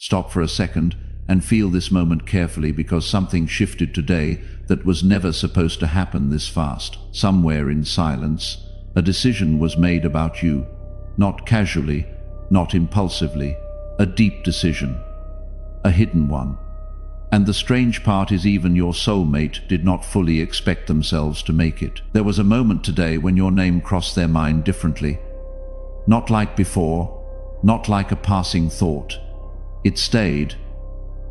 Stop for a second and feel this moment carefully, because something shifted today that was never supposed to happen this fast. Somewhere in silence, a decision was made about you. Not casually, not impulsively. A deep decision. A hidden one. And the strange part is, even your soulmate did not fully expect themselves to make it. There was a moment today when your name crossed their mind differently. Not like before, not like a passing thought. It stayed,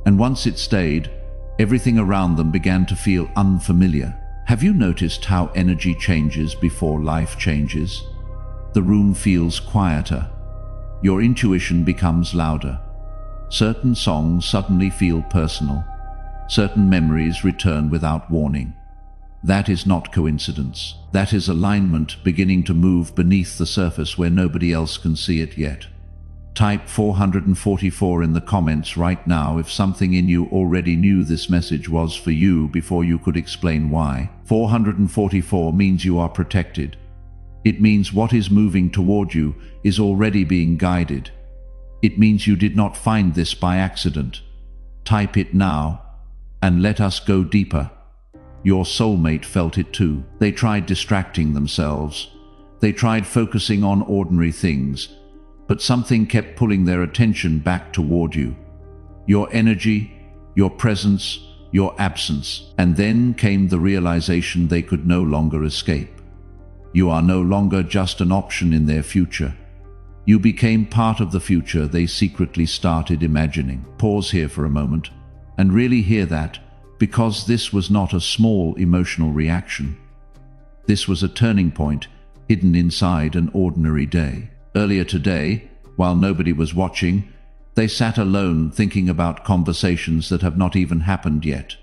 and once it stayed, everything around them began to feel unfamiliar. Have you noticed how energy changes before life changes? The room feels quieter. Your intuition becomes louder. Certain songs suddenly feel personal. Certain memories return without warning. That is not coincidence. That is alignment beginning to move beneath the surface where nobody else can see it yet. Type 444 in the comments right now if something in you already knew this message was for you before you could explain why. 444 means you are protected. It means what is moving toward you is already being guided. It means you did not find this by accident. Type it now and let us go deeper. Your soulmate felt it too. They tried distracting themselves. They tried focusing on ordinary things, but something kept pulling their attention back toward you. Your energy, your presence, your absence. And then came the realization they could no longer escape. You are no longer just an option in their future. You became part of the future they secretly started imagining. Pause here for a moment and really hear that, because this was not a small emotional reaction. This was a turning point hidden inside an ordinary day. Earlier today, while nobody was watching, they sat alone thinking about conversations that have not even happened yet.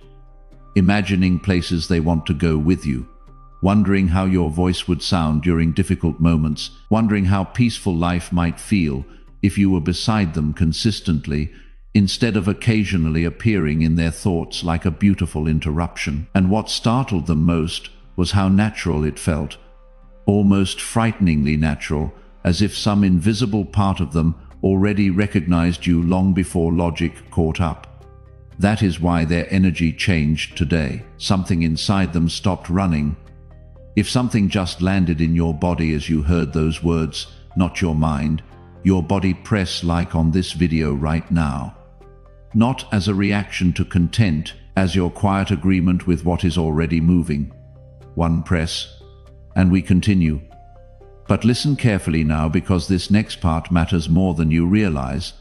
Imagining places they want to go with you. Wondering how your voice would sound during difficult moments. Wondering how peaceful life might feel if you were beside them consistently, instead of occasionally appearing in their thoughts like a beautiful interruption. And what startled them most was how natural it felt. Almost frighteningly natural, as if some invisible part of them already recognized you long before logic caught up. That is why their energy changed today. Something inside them stopped running. If something just landed in your body as you heard those words, not your mind, your body press like on this video right now. Not as a reaction to content, as your quiet agreement with what is already moving. One press, and we continue. But listen carefully now, because this next part matters more than you realize.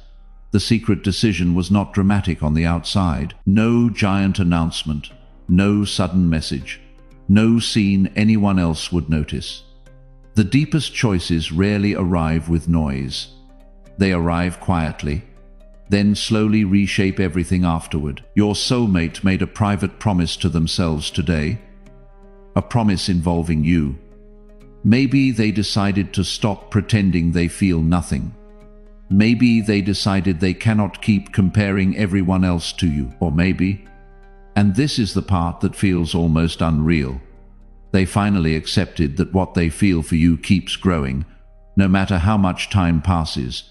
The secret decision was not dramatic on the outside. No giant announcement, no sudden message, no scene anyone else would notice. The deepest choices rarely arrive with noise. They arrive quietly, then slowly reshape everything afterward. Your soulmate made a private promise to themselves today, a promise involving you. Maybe they decided to stop pretending they feel nothing. Maybe they decided they cannot keep comparing everyone else to you. Or maybe, and this is the part that feels almost unreal, they finally accepted that what they feel for you keeps growing, no matter how much time passes.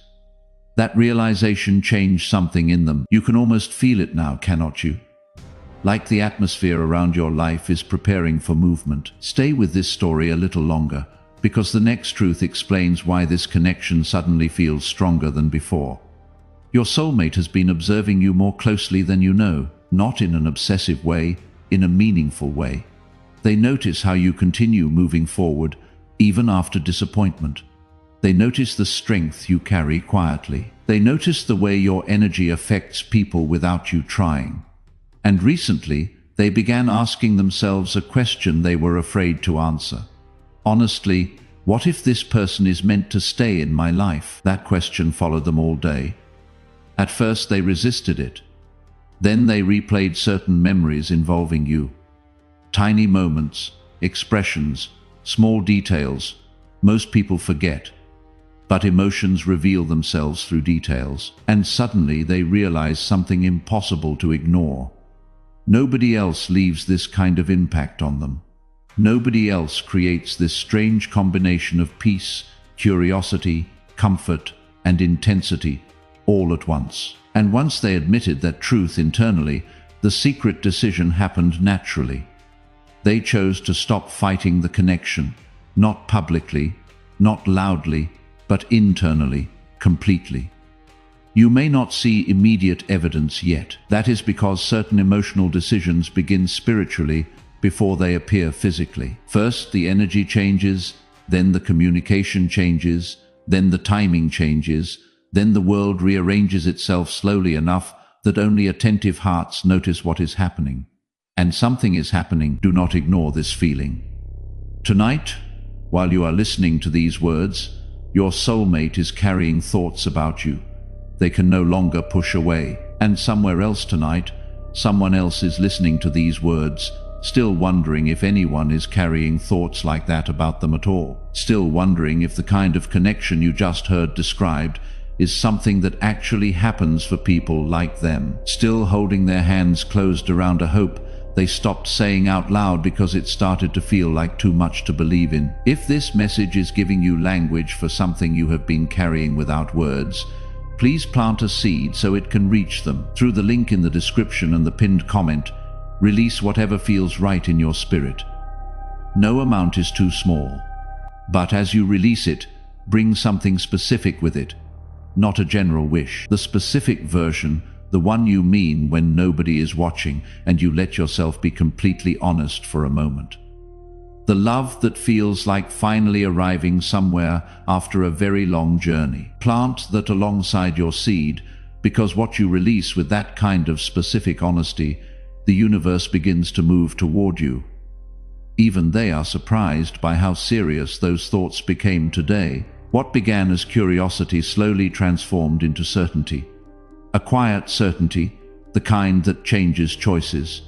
That realization changed something in them. You can almost feel it now, cannot you? Like the atmosphere around your life is preparing for movement. Stay with this story a little longer, because the next truth explains why this connection suddenly feels stronger than before. Your soulmate has been observing you more closely than you know, not in an obsessive way, in a meaningful way. They notice how you continue moving forward, even after disappointment. They notice the strength you carry quietly. They notice the way your energy affects people without you trying. And recently, they began asking themselves a question they were afraid to answer. Honestly, what if this person is meant to stay in my life? That question followed them all day. At first they resisted it. Then they replayed certain memories involving you. Tiny moments, expressions, small details. Most people forget. But emotions reveal themselves through details. And suddenly they realize something impossible to ignore. Nobody else leaves this kind of impact on them. Nobody else creates this strange combination of peace, curiosity, comfort, and intensity, all at once. And once they admitted that truth internally, the secret decision happened naturally. They chose to stop fighting the connection, not publicly, not loudly, but internally, completely. You may not see immediate evidence yet. That is because certain emotional decisions begin spiritually before they appear physically. First, the energy changes, then the communication changes, then the timing changes, then the world rearranges itself slowly enough that only attentive hearts notice what is happening. And something is happening. Do not ignore this feeling. Tonight, while you are listening to these words, your soulmate is carrying thoughts about you they can no longer push away. And somewhere else tonight, someone else is listening to these words, still wondering if anyone is carrying thoughts like that about them at all. Still wondering if the kind of connection you just heard described is something that actually happens for people like them. Still holding their hands closed around a hope they stopped saying out loud because it started to feel like too much to believe in. If this message is giving you language for something you have been carrying without words, please plant a seed so it can reach them. Through the link in the description and the pinned comment, release whatever feels right in your spirit. No amount is too small. But as you release it, bring something specific with it, not a general wish. The specific version, the one you mean when nobody is watching and you let yourself be completely honest for a moment. The love that feels like finally arriving somewhere after a very long journey. Plant that alongside your seed, because what you release with that kind of specific honesty, the universe begins to move toward you. Even they are surprised by how serious those thoughts became today. What began as curiosity slowly transformed into certainty. A quiet certainty, the kind that changes choices,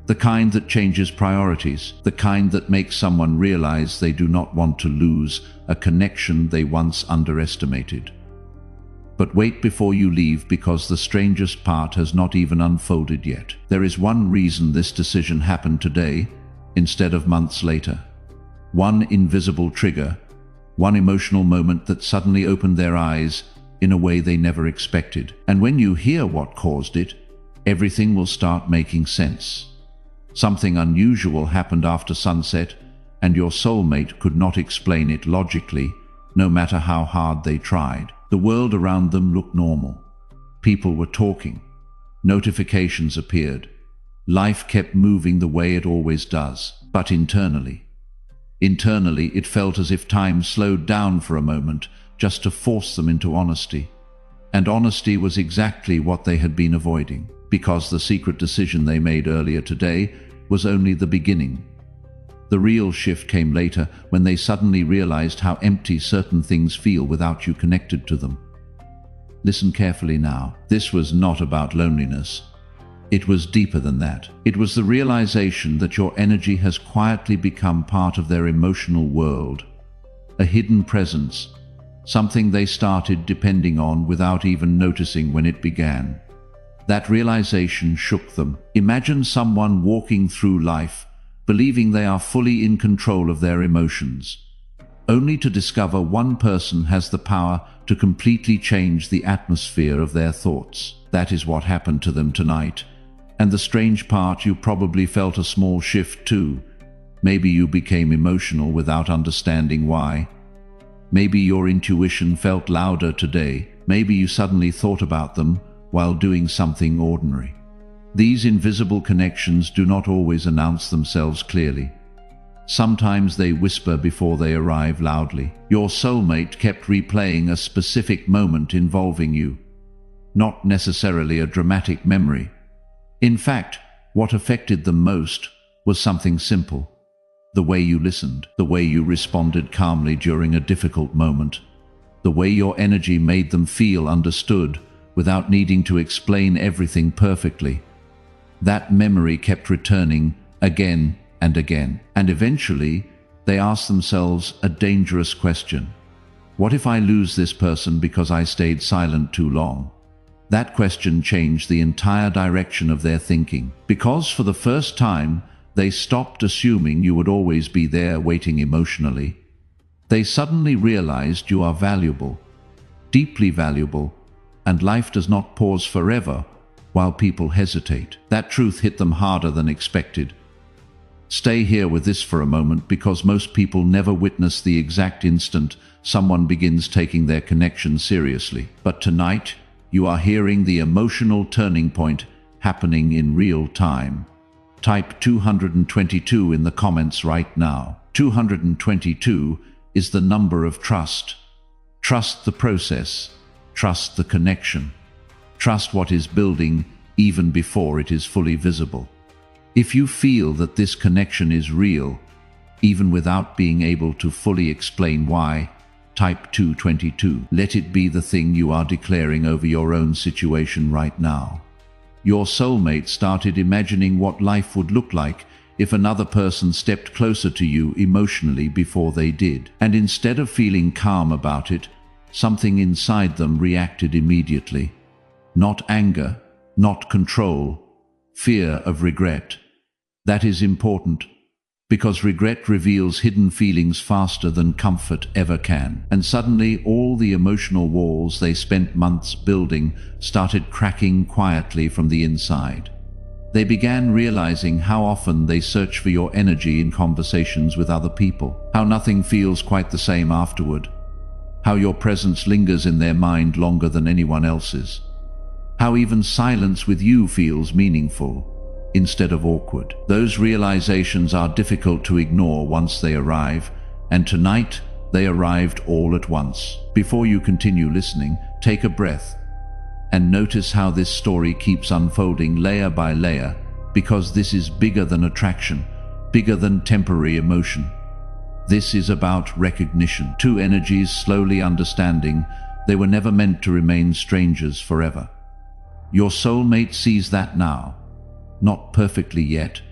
the kind that changes priorities, the kind that makes someone realize they do not want to lose a connection they once underestimated. But wait before you leave, because the strangest part has not even unfolded yet. There is one reason this decision happened today, instead of months later. One invisible trigger, one emotional moment that suddenly opened their eyes in a way they never expected. And when you hear what caused it, everything will start making sense. Something unusual happened after sunset, and your soulmate could not explain it logically, no matter how hard they tried. The world around them looked normal. People were talking. Notifications appeared. Life kept moving the way it always does. But internally, it felt as if time slowed down for a moment, just to force them into honesty. And honesty was exactly what they had been avoiding, because the secret decision they made earlier today was only the beginning. The real shift came later, when they suddenly realized how empty certain things feel without you connected to them. Listen carefully now. This was not about loneliness. It was deeper than that. It was the realization that your energy has quietly become part of their emotional world, a hidden presence, something they started depending on without even noticing when it began. That realization shook them. Imagine someone walking through life, believing they are fully in control of their emotions, only to discover one person has the power to completely change the atmosphere of their thoughts. That is what happened to them tonight. And the strange part, you probably felt a small shift too. Maybe you became emotional without understanding why. Maybe your intuition felt louder today. Maybe you suddenly thought about them while doing something ordinary. These invisible connections do not always announce themselves clearly. Sometimes they whisper before they arrive loudly. Your soulmate kept replaying a specific moment involving you, not necessarily a dramatic memory. In fact, what affected them most was something simple. The way you listened, the way you responded calmly during a difficult moment, the way your energy made them feel understood without needing to explain everything perfectly. That memory kept returning again and again. And eventually, they asked themselves a dangerous question. What if I lose this person because I stayed silent too long? That question changed the entire direction of their thinking, because for the first time, they stopped assuming you would always be there waiting emotionally. They suddenly realized you are valuable, deeply valuable, And life does not pause forever while people hesitate. That truth hit them harder than expected. Stay here with this for a moment, because most people never witness the exact instant someone begins taking their connection seriously. But tonight, you are hearing the emotional turning point happening in real time. Type 222 in the comments right now. 222 is the number of trust. Trust the process. Trust the connection. Trust what is building even before it is fully visible. If you feel that this connection is real, even without being able to fully explain why, type 222. Let it be the thing you are declaring over your own situation right now. Your soulmate started imagining what life would look like if another person stepped closer to you emotionally before they did. And instead of feeling calm about it, something inside them reacted immediately. Not anger, not control, fear of regret. That is important, because regret reveals hidden feelings faster than comfort ever can. And suddenly all the emotional walls they spent months building started cracking quietly from the inside. They began realizing how often they search for your energy in conversations with other people, how nothing feels quite the same afterward, how your presence lingers in their mind longer than anyone else's, how even silence with you feels meaningful instead of awkward. Those realizations are difficult to ignore once they arrive, and tonight they arrived all at once. Before you continue listening, take a breath and notice how this story keeps unfolding layer by layer, because this is bigger than attraction, bigger than temporary emotion. This is about recognition. Two energies slowly understanding they were never meant to remain strangers forever. Your soulmate sees that now. Not perfectly yet,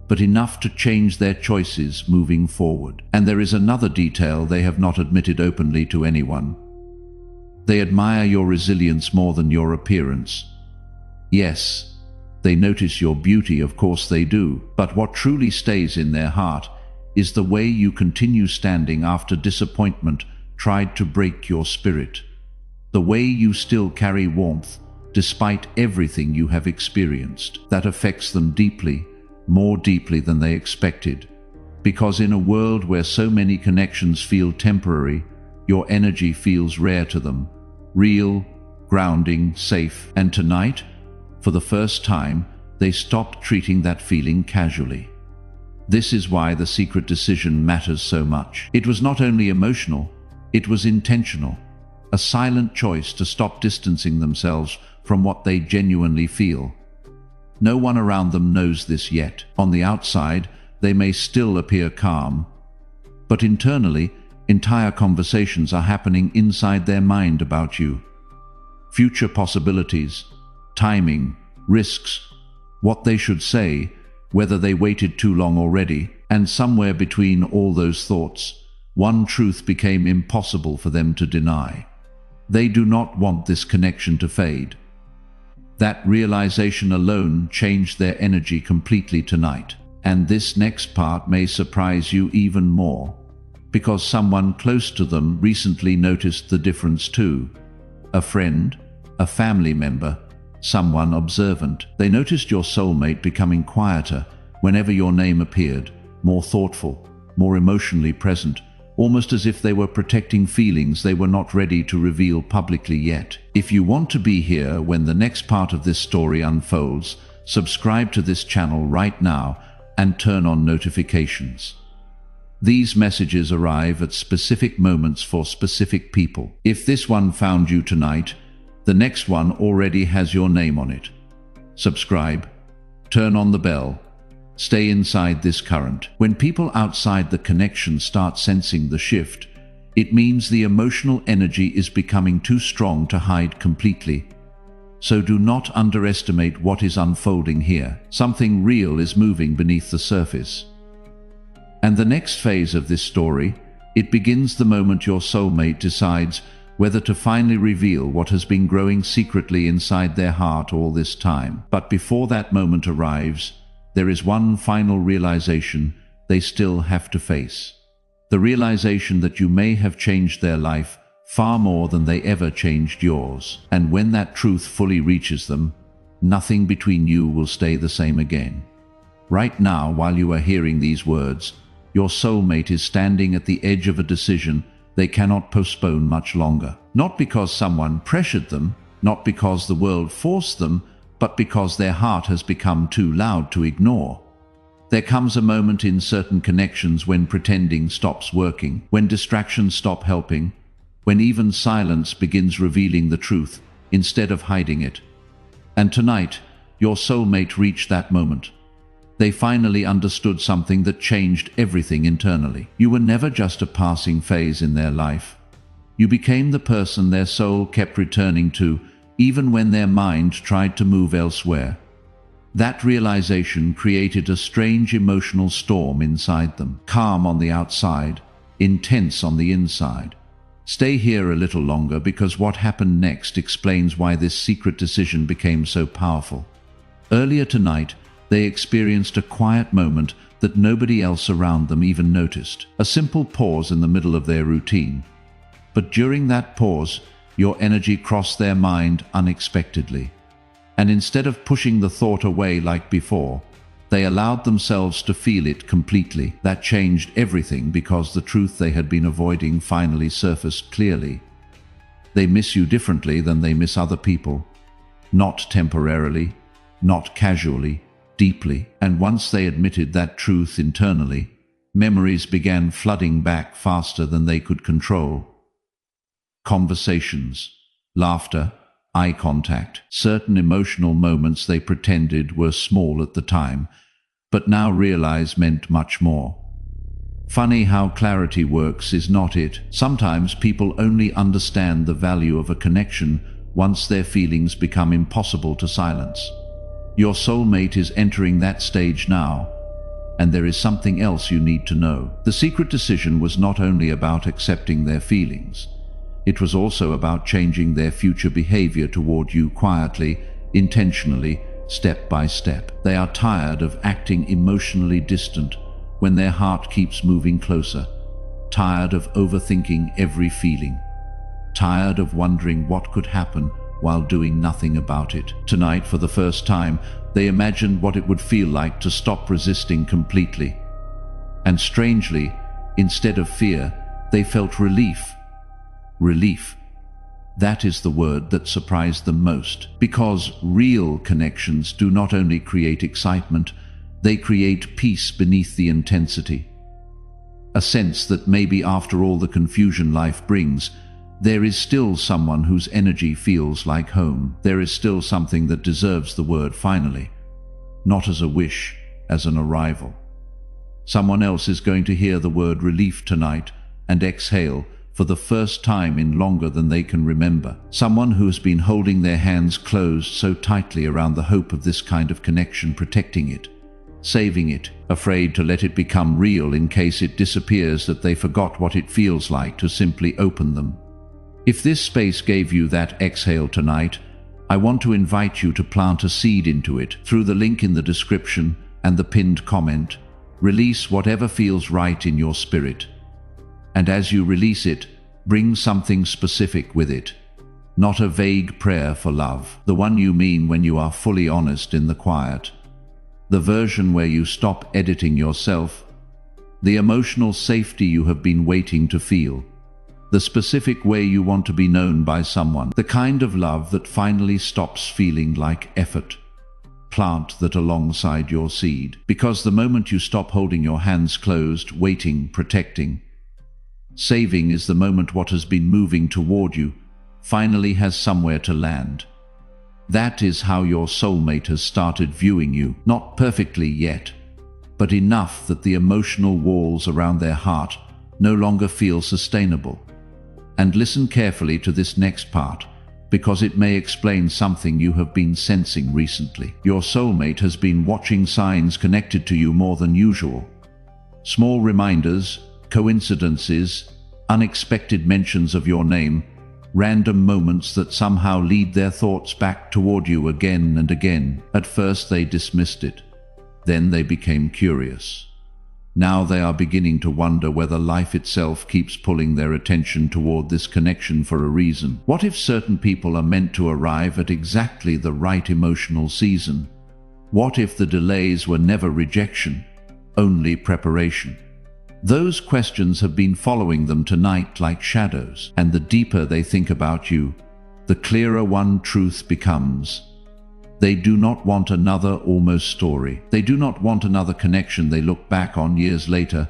but enough to change their choices moving forward. And there is another detail they have not admitted openly to anyone. They admire your resilience more than your appearance. Yes, they notice your beauty, of course they do, but what truly stays in their heart is the way you continue standing after disappointment tried to break your spirit. The way you still carry warmth despite everything you have experienced. That affects them deeply, more deeply than they expected. Because in a world where so many connections feel temporary, your energy feels rare to them, real, grounding, safe. And tonight, for the first time, they stopped treating that feeling casually. This is why the secret decision matters so much. It was not only emotional, it was intentional. A silent choice to stop distancing themselves from what they genuinely feel. No one around them knows this yet. On the outside, they may still appear calm, but internally, entire conversations are happening inside their mind about you. Future possibilities, timing, risks, what they should say, whether they waited too long already, and somewhere between all those thoughts, one truth became impossible for them to deny. They do not want this connection to fade. That realization alone changed their energy completely tonight. And this next part may surprise you even more, because someone close to them recently noticed the difference too. A friend, a family member, someone observant. They noticed your soulmate becoming quieter whenever your name appeared, more thoughtful, more emotionally present, almost as if they were protecting feelings they were not ready to reveal publicly yet. If you want to be here when the next part of this story unfolds, subscribe to this channel right now and turn on notifications. These messages arrive at specific moments for specific people. If this one found you tonight, the next one already has your name on it. Subscribe, turn on the bell, stay inside this current. When people outside the connection start sensing the shift, it means the emotional energy is becoming too strong to hide completely. So do not underestimate what is unfolding here. Something real is moving beneath the surface. And the next phase of this story, it begins the moment your soulmate decides whether to finally reveal what has been growing secretly inside their heart all this time. But before that moment arrives, there is one final realization they still have to face. The realization that you may have changed their life far more than they ever changed yours. And when that truth fully reaches them, nothing between you will stay the same again. Right now, while you are hearing these words, your soulmate is standing at the edge of a decision they cannot postpone much longer. Not because someone pressured them, not because the world forced them, but because their heart has become too loud to ignore. There comes a moment in certain connections when pretending stops working, when distractions stop helping, when even silence begins revealing the truth instead of hiding it. And tonight, your soulmate reached that moment. They finally understood something that changed everything internally. You were never just a passing phase in their life. You became the person their soul kept returning to, even when their mind tried to move elsewhere. That realization created a strange emotional storm inside them, calm on the outside, intense on the inside. Stay here a little longer, because what happened next explains why this secret decision became so powerful. Earlier tonight, they experienced a quiet moment that nobody else around them even noticed. A simple pause in the middle of their routine. But during that pause, your energy crossed their mind unexpectedly. And instead of pushing the thought away like before, they allowed themselves to feel it completely. That changed everything, because the truth they had been avoiding finally surfaced clearly. They miss you differently than they miss other people. Not temporarily, not casually, deeply. And once they admitted that truth internally, memories began flooding back faster than they could control. Conversations, laughter, eye contact, certain emotional moments they pretended were small at the time, but now realize meant much more. Funny how clarity works, is not it? Sometimes people only understand the value of a connection once their feelings become impossible to silence. Your soulmate is entering that stage now, and there is something else you need to know. The secret decision was not only about accepting their feelings. It was also about changing their future behavior toward you quietly, intentionally, step by step. They are tired of acting emotionally distant when their heart keeps moving closer, tired of overthinking every feeling, tired of wondering what could happen while doing nothing about it. Tonight, for the first time, they imagined what it would feel like to stop resisting completely. And strangely, instead of fear, they felt relief. Relief. That is the word that surprised them most, because real connections do not only create excitement, they create peace beneath the intensity. A sense that maybe after all the confusion life brings, there is still someone whose energy feels like home. There is still something that deserves the word finally, not as a wish, as an arrival. Someone else is going to hear the word relief tonight and exhale for the first time in longer than they can remember. Someone who has been holding their hands closed so tightly around the hope of this kind of connection, protecting it, saving it, afraid to let it become real in case it disappears, that they forgot what it feels like to simply open them. If this space gave you that exhale tonight, I want to invite you to plant a seed into it through the link in the description and the pinned comment. Release whatever feels right in your spirit. And as you release it, bring something specific with it. Not a vague prayer for love, the one you mean when you are fully honest in the quiet. The version where you stop editing yourself. The emotional safety you have been waiting to feel. The specific way you want to be known by someone. The kind of love that finally stops feeling like effort. Plant that alongside your seed. Because the moment you stop holding your hands closed, waiting, protecting, saving, is the moment what has been moving toward you finally has somewhere to land. That is how your soulmate has started viewing you. Not perfectly yet, but enough that the emotional walls around their heart no longer feel sustainable. And listen carefully to this next part, because it may explain something you have been sensing recently. Your soulmate has been watching signs connected to you more than usual. Small reminders, coincidences, unexpected mentions of your name, random moments that somehow lead their thoughts back toward you again and again. At first they dismissed it. Then they became curious. Now they are beginning to wonder whether life itself keeps pulling their attention toward this connection for a reason. What if certain people are meant to arrive at exactly the right emotional season? What if the delays were never rejection, only preparation? Those questions have been following them tonight like shadows, and the deeper they think about you, the clearer one truth becomes. They do not want another almost story. They do not want another connection they look back on years later,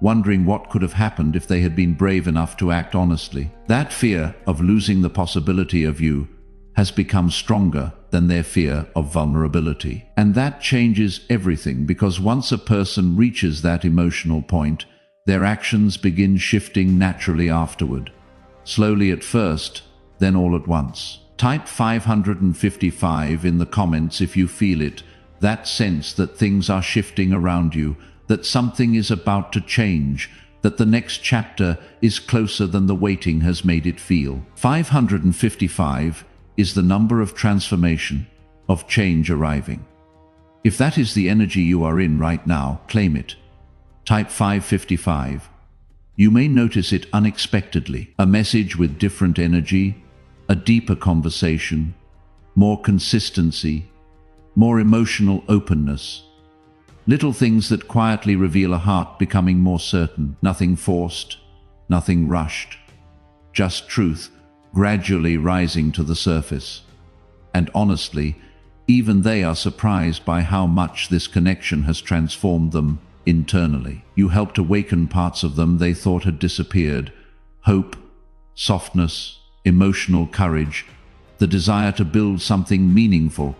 wondering what could have happened if they had been brave enough to act honestly. That fear of losing the possibility of you has become stronger than their fear of vulnerability. And that changes everything, because once a person reaches that emotional point, their actions begin shifting naturally afterward. Slowly at first, then all at once. Type 555 in the comments if you feel it, that sense that things are shifting around you, that something is about to change, that the next chapter is closer than the waiting has made it feel. 555 is the number of transformation, of change arriving. If that is the energy you are in right now, claim it. Type 555. You may notice it unexpectedly, a message with different energy, a deeper conversation, more consistency, more emotional openness. Little things that quietly reveal a heart becoming more certain, nothing forced, nothing rushed, just truth gradually rising to the surface. And honestly, even they are surprised by how much this connection has transformed them internally. You helped awaken parts of them they thought had disappeared: hope, softness, emotional courage, the desire to build something meaningful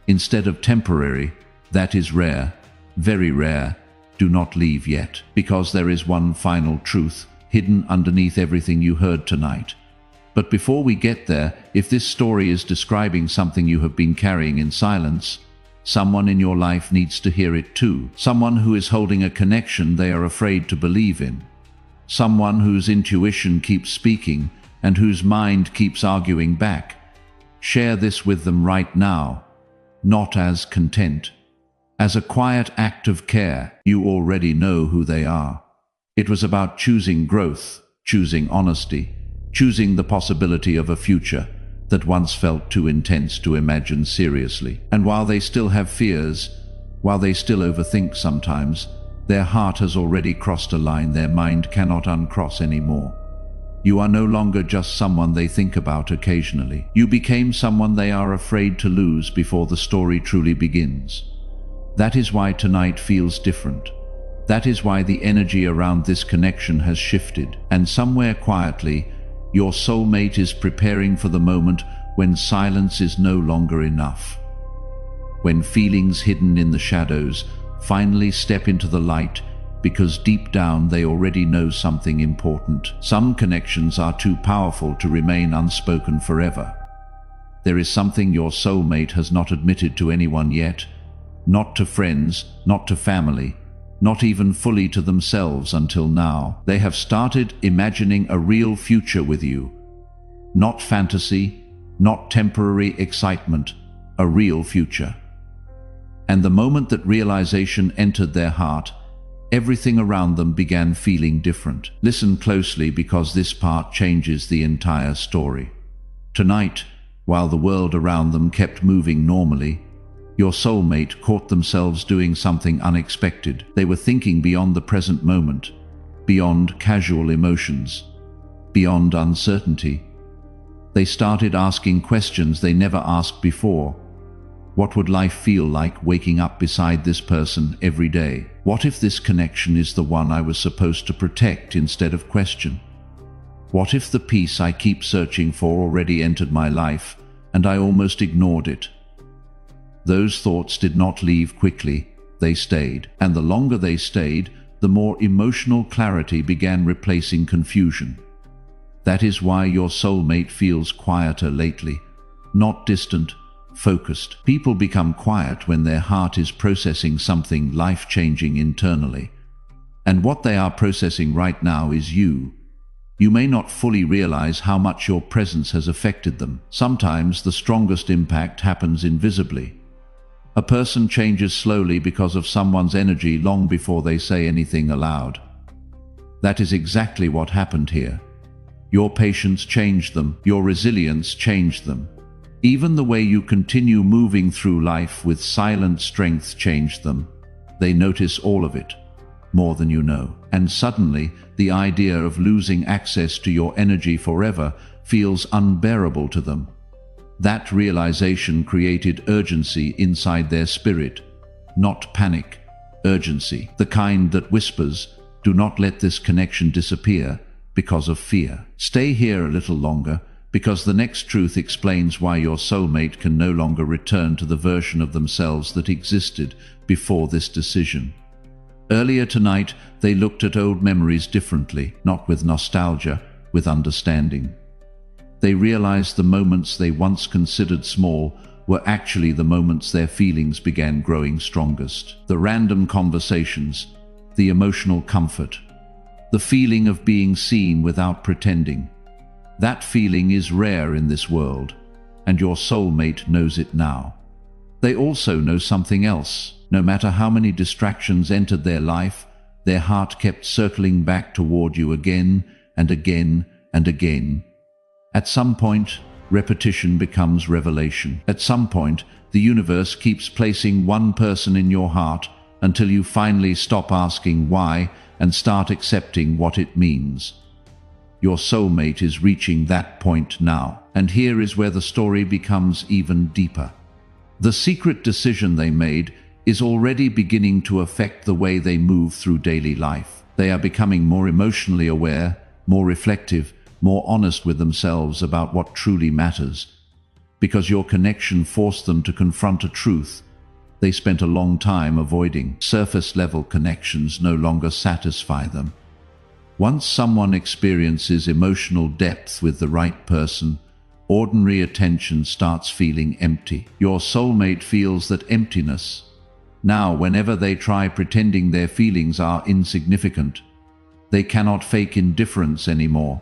instead of temporary. That is rare, very rare. Do not leave yet, because there is one final truth hidden underneath everything you heard tonight. But before we get there, if this story is describing something you have been carrying in silence, someone in your life needs to hear it too. Someone who is holding a connection they are afraid to believe in. Someone whose intuition keeps speaking and whose mind keeps arguing back. Share this with them right now, not as content, as a quiet act of care. You already know who they are. It was about choosing growth, choosing honesty, choosing the possibility of a future that once felt too intense to imagine seriously. And while they still have fears, while they still overthink sometimes, their heart has already crossed a line their mind cannot uncross anymore. You are no longer just someone they think about occasionally. You became someone they are afraid to lose before the story truly begins. That is why tonight feels different. That is why the energy around this connection has shifted. And somewhere quietly, your soulmate is preparing for the moment when silence is no longer enough. When feelings hidden in the shadows finally step into the light, because deep down they already know something important. Some connections are too powerful to remain unspoken forever. There is something your soulmate has not admitted to anyone yet, not to friends, not to family, not even fully to themselves until now. They have started imagining a real future with you. Not fantasy, not temporary excitement, a real future. And the moment that realization entered their heart, everything around them began feeling different. Listen closely, because this part changes the entire story. Tonight, while the world around them kept moving normally, your soulmate caught themselves doing something unexpected. They were thinking beyond the present moment, beyond casual emotions, beyond uncertainty. They started asking questions they never asked before. What would life feel like waking up beside this person every day? What if this connection is the one I was supposed to protect instead of question? What if the peace I keep searching for already entered my life, and I almost ignored it? Those thoughts did not leave quickly, they stayed. And the longer they stayed, the more emotional clarity began replacing confusion. That is why your soulmate feels quieter lately, not distant, focused. People become quiet when their heart is processing something life-changing internally. And what they are processing right now is you. You may not fully realize how much your presence has affected them. Sometimes the strongest impact happens invisibly. A person changes slowly because of someone's energy long before they say anything aloud. That is exactly what happened here. Your patience changed them, your resilience changed them. Even the way you continue moving through life with silent strength changed them. They notice all of it, more than you know. And suddenly, the idea of losing access to your energy forever feels unbearable to them. That realization created urgency inside their spirit, not panic, urgency, the kind that whispers, "Do not let this connection disappear," because of fear. Stay here a little longer, because the next truth explains why your soulmate can no longer return to the version of themselves that existed before this decision. Earlier tonight, they looked at old memories differently, not with nostalgia, with understanding. They realized the moments they once considered small were actually the moments their feelings began growing strongest. The random conversations, the emotional comfort, the feeling of being seen without pretending. That feeling is rare in this world, and your soulmate knows it now. They also know something else. No matter how many distractions entered their life, their heart kept circling back toward you again and again and again. At some point, repetition becomes revelation. At some point, the universe keeps placing one person in your heart until you finally stop asking why and start accepting what it means. Your soulmate is reaching that point now, and here is where the story becomes even deeper. The secret decision they made is already beginning to affect the way they move through daily life. They are becoming more emotionally aware, more reflective, more honest with themselves about what truly matters. Because your connection forced them to confront a truth they spent a long time avoiding. Surface-level connections no longer satisfy them. Once someone experiences emotional depth with the right person, ordinary attention starts feeling empty. Your soulmate feels that emptiness. Now, whenever they try pretending their feelings are insignificant, they cannot fake indifference anymore.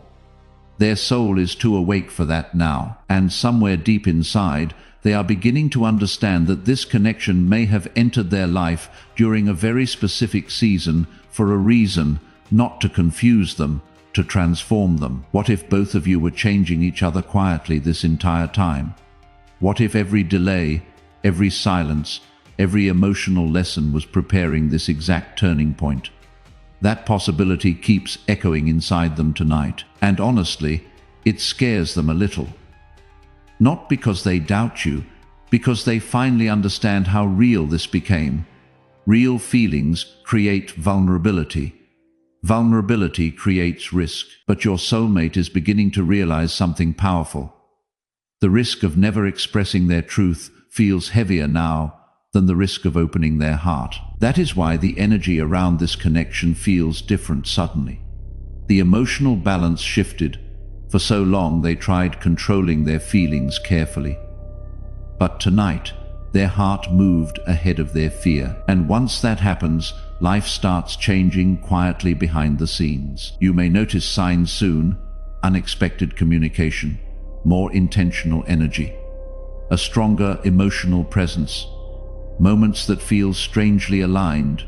Their soul is too awake for that now, and somewhere deep inside, they are beginning to understand that this connection may have entered their life during a very specific season for a reason, not to confuse them, to transform them. What if both of you were changing each other quietly this entire time? What if every delay, every silence, every emotional lesson was preparing this exact turning point? That possibility keeps echoing inside them tonight, and honestly, it scares them a little. Not because they doubt you, because they finally understand how real this became. Real feelings create vulnerability. Vulnerability creates risk, but your soulmate is beginning to realize something powerful. The risk of never expressing their truth feels heavier now than the risk of opening their heart. That is why the energy around this connection feels different suddenly. The emotional balance shifted. For so long they tried controlling their feelings carefully. But tonight, their heart moved ahead of their fear. And once that happens, life starts changing quietly behind the scenes. You may notice signs soon: unexpected communication, more intentional energy, a stronger emotional presence, moments that feel strangely aligned,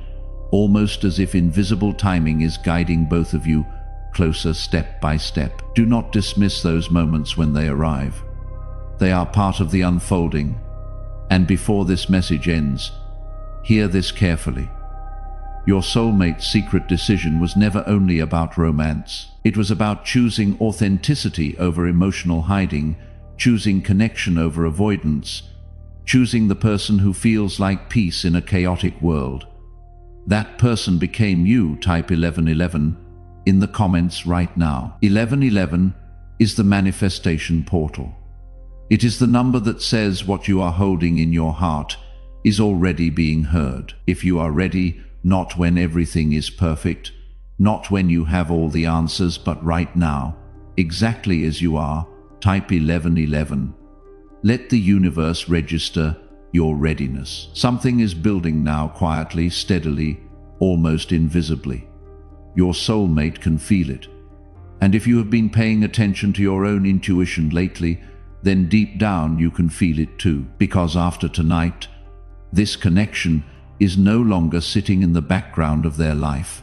almost as if invisible timing is guiding both of you closer step by step. Do not dismiss those moments when they arrive. They are part of the unfolding. And before this message ends, hear this carefully. Your soulmate's secret decision was never only about romance. It was about choosing authenticity over emotional hiding, choosing connection over avoidance, choosing the person who feels like peace in a chaotic world. That person became you. Type 1111 in the comments right now. 1111 is the manifestation portal. It is the number that says what you are holding in your heart is already being heard. If you are ready, not when everything is perfect, not when you have all the answers, but right now, exactly as you are, type 1111. Let the universe register your readiness. Something is building now, quietly, steadily, almost invisibly. Your soulmate can feel it. And if you have been paying attention to your own intuition lately, then deep down you can feel it too. Because after tonight, This connection is no longer sitting in the background of their life.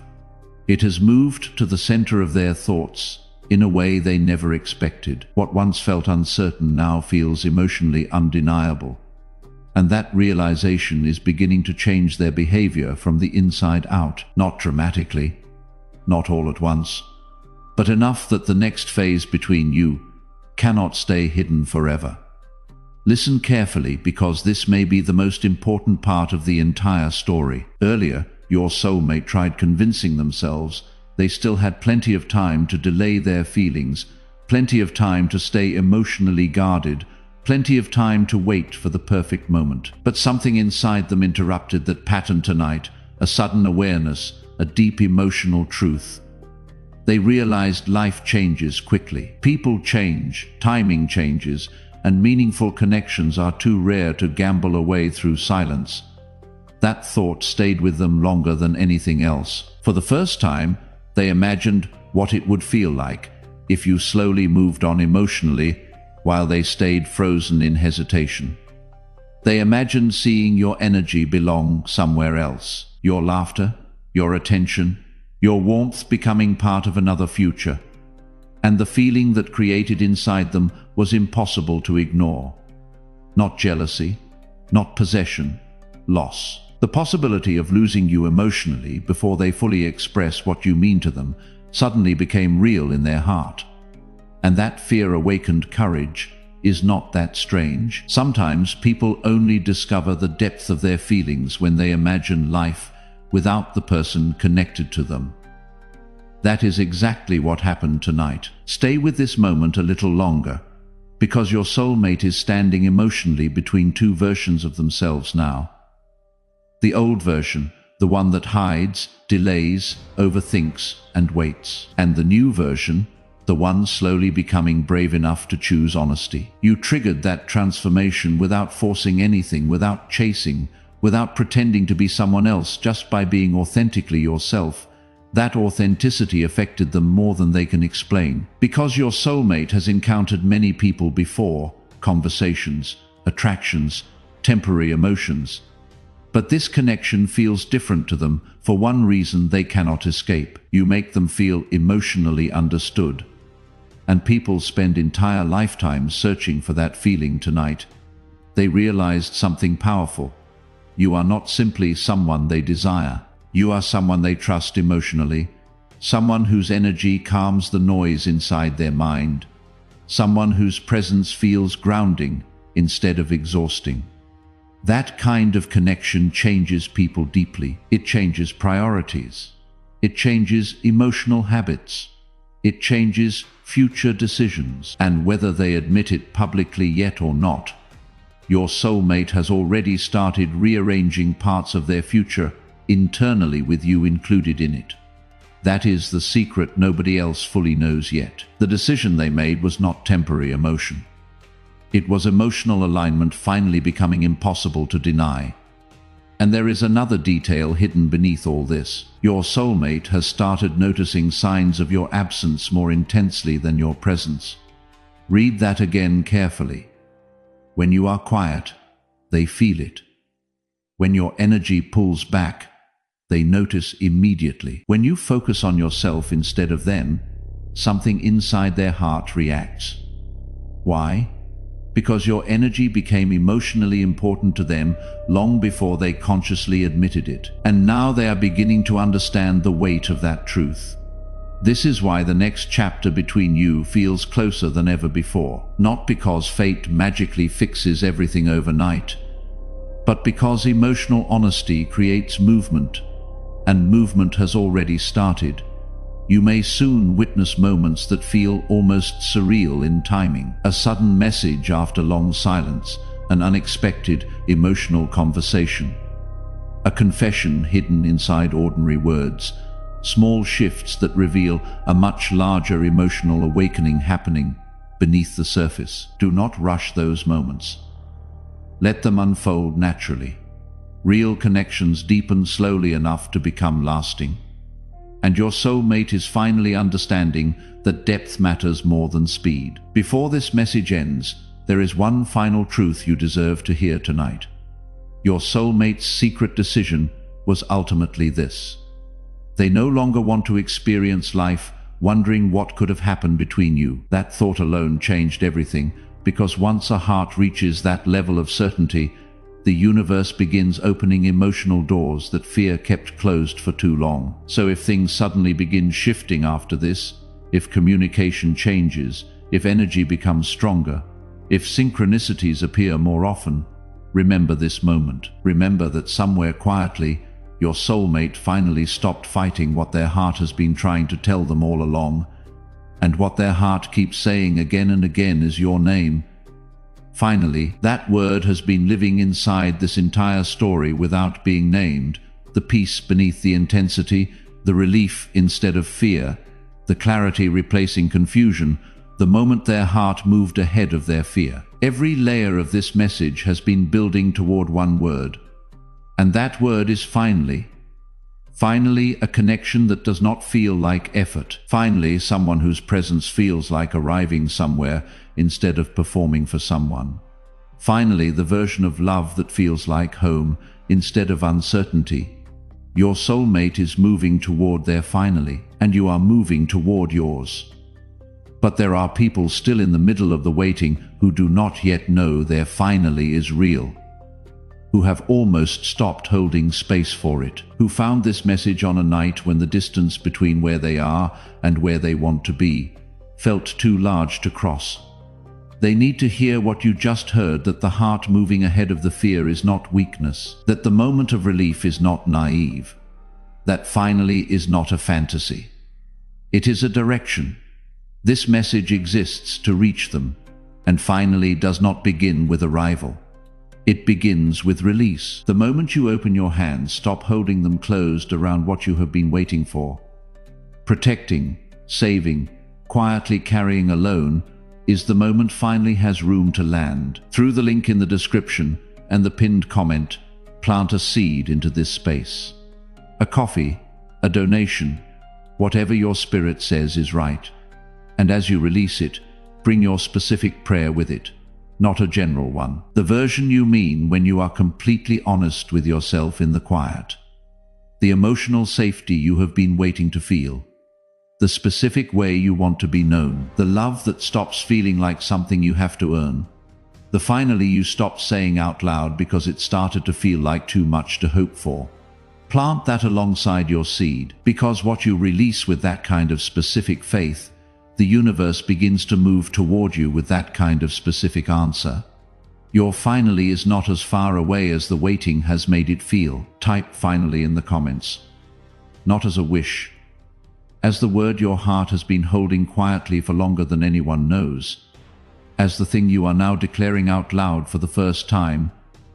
It has moved to the center of their thoughts in a way they never expected. What once felt uncertain now feels emotionally undeniable. And that realization is beginning to change their behavior from the inside out, not dramatically, not all at once, but enough that the next phase between you cannot stay hidden forever. Listen carefully, because this may be the most important part of the entire story. Earlier, your soulmate tried convincing themselves they still had plenty of time to delay their feelings, plenty of time to stay emotionally guarded, plenty of time to wait for the perfect moment. But something inside them interrupted that pattern tonight, a sudden awareness, a deep emotional truth. They realized life changes quickly. People change, timing changes, and meaningful connections are too rare to gamble away through silence. That thought stayed with them longer than anything else. For the first time, they imagined what it would feel like if you slowly moved on emotionally while they stayed frozen in hesitation. They imagined seeing your energy belong somewhere else, your laughter, your attention, your warmth becoming part of another future. And the feeling that created inside them was impossible to ignore. Not jealousy, not possession, loss. The possibility of losing you emotionally before they fully express what you mean to them suddenly became real in their heart. And that fear awakened courage. Is not that strange? Sometimes people only discover the depth of their feelings when they imagine life without the person connected to them. That is exactly what happened tonight. Stay with this moment a little longer, because your soulmate is standing emotionally between two versions of themselves now. The old version, the one that hides, delays, overthinks, and waits. And the new version, the one slowly becoming brave enough to choose honesty. You triggered that transformation without forcing anything, without chasing, without pretending to be someone else, just by being authentically yourself. That authenticity affected them more than they can explain. Because your soulmate has encountered many people before, conversations, attractions, temporary emotions. But this connection feels different to them for one reason they cannot escape. You make them feel emotionally understood. And people spend entire lifetimes searching for that feeling tonight. They realized something powerful. You are not simply someone they desire. You are someone they trust emotionally. Someone whose energy calms the noise inside their mind. Someone whose presence feels grounding instead of exhausting. That kind of connection changes people deeply. It changes priorities. It changes emotional habits. It changes future decisions. And whether they admit it publicly yet or not, your soulmate has already started rearranging parts of their future internally with you included in it. That is the secret nobody else fully knows yet. The decision they made was not temporary emotion. It was emotional alignment finally becoming impossible to deny. And there is another detail hidden beneath all this. Your soulmate has started noticing signs of your absence more intensely than your presence. Read that again carefully. When you are quiet, they feel it. When your energy pulls back, they notice immediately. When you focus on yourself instead of them, something inside their heart reacts. Why? Because your energy became emotionally important to them long before they consciously admitted it. And now they are beginning to understand the weight of that truth. This is why the next chapter between you feels closer than ever before. Not because fate magically fixes everything overnight, but because emotional honesty creates movement, and movement has already started. You may soon witness moments that feel almost surreal in timing. A sudden message after long silence, an unexpected emotional conversation, a confession hidden inside ordinary words, small shifts that reveal a much larger emotional awakening happening beneath the surface. Do not rush those moments. Let them unfold naturally. Real connections deepen slowly enough to become lasting. And your soulmate is finally understanding that depth matters more than speed. Before this message ends, there is one final truth you deserve to hear tonight. Your soulmate's secret decision was ultimately this. They no longer want to experience life wondering what could have happened between you. That thought alone changed everything, because once a heart reaches that level of certainty, the universe begins opening emotional doors that fear kept closed for too long. So if things suddenly begin shifting after this, if communication changes, if energy becomes stronger, if synchronicities appear more often, remember this moment. Remember that somewhere quietly, your soulmate finally stopped fighting what their heart has been trying to tell them all along, and what their heart keeps saying again and again is your name. Finally, that word has been living inside this entire story without being named, the peace beneath the intensity, the relief instead of fear, the clarity replacing confusion, the moment their heart moved ahead of their fear. Every layer of this message has been building toward one word. And that word is finally. Finally, a connection that does not feel like effort. Finally, someone whose presence feels like arriving somewhere instead of performing for someone. Finally, the version of love that feels like home instead of uncertainty. Your soulmate is moving toward their finally, and you are moving toward yours. But there are people still in the middle of the waiting who do not yet know their finally is real, who have almost stopped holding space for it, who found this message on a night when the distance between where they are and where they want to be felt too large to cross. They need to hear what you just heard, that the heart moving ahead of the fear is not weakness, that the moment of relief is not naive, that finally is not a fantasy. It is a direction. This message exists to reach them, and finally does not begin with arrival. It begins with release. The moment you open your hands, stop holding them closed around what you have been waiting for. Protecting, saving, quietly carrying alone is the moment finally has room to land. Through the link in the description and the pinned comment, plant a seed into this space. A coffee, a donation, whatever your spirit says is right. And as you release it, bring your specific prayer with it. Not a general one. The version you mean when you are completely honest with yourself in the quiet. The emotional safety you have been waiting to feel. The specific way you want to be known. The love that stops feeling like something you have to earn. The finally you stopped saying out loud because it started to feel like too much to hope for. Plant that alongside your seed, because what you release with that kind of specific faith, the universe begins to move toward you with that kind of specific answer. Your finally is not as far away as the waiting has made it feel. Type finally in the comments. Not as a wish. As the word your heart has been holding quietly for longer than anyone knows. As the thing you are now declaring out loud for the first time.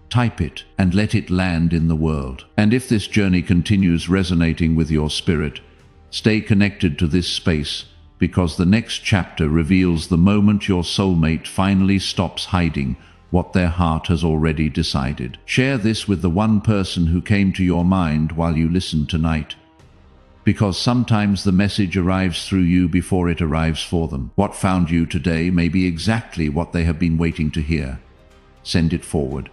Type it and let it land in the world. And if this journey continues resonating with your spirit, stay connected to this space, because the next chapter reveals the moment your soulmate finally stops hiding what their heart has already decided. Share this with the one person who came to your mind while you listened tonight, because sometimes the message arrives through you before it arrives for them. What found you today may be exactly what they have been waiting to hear. Send it forward.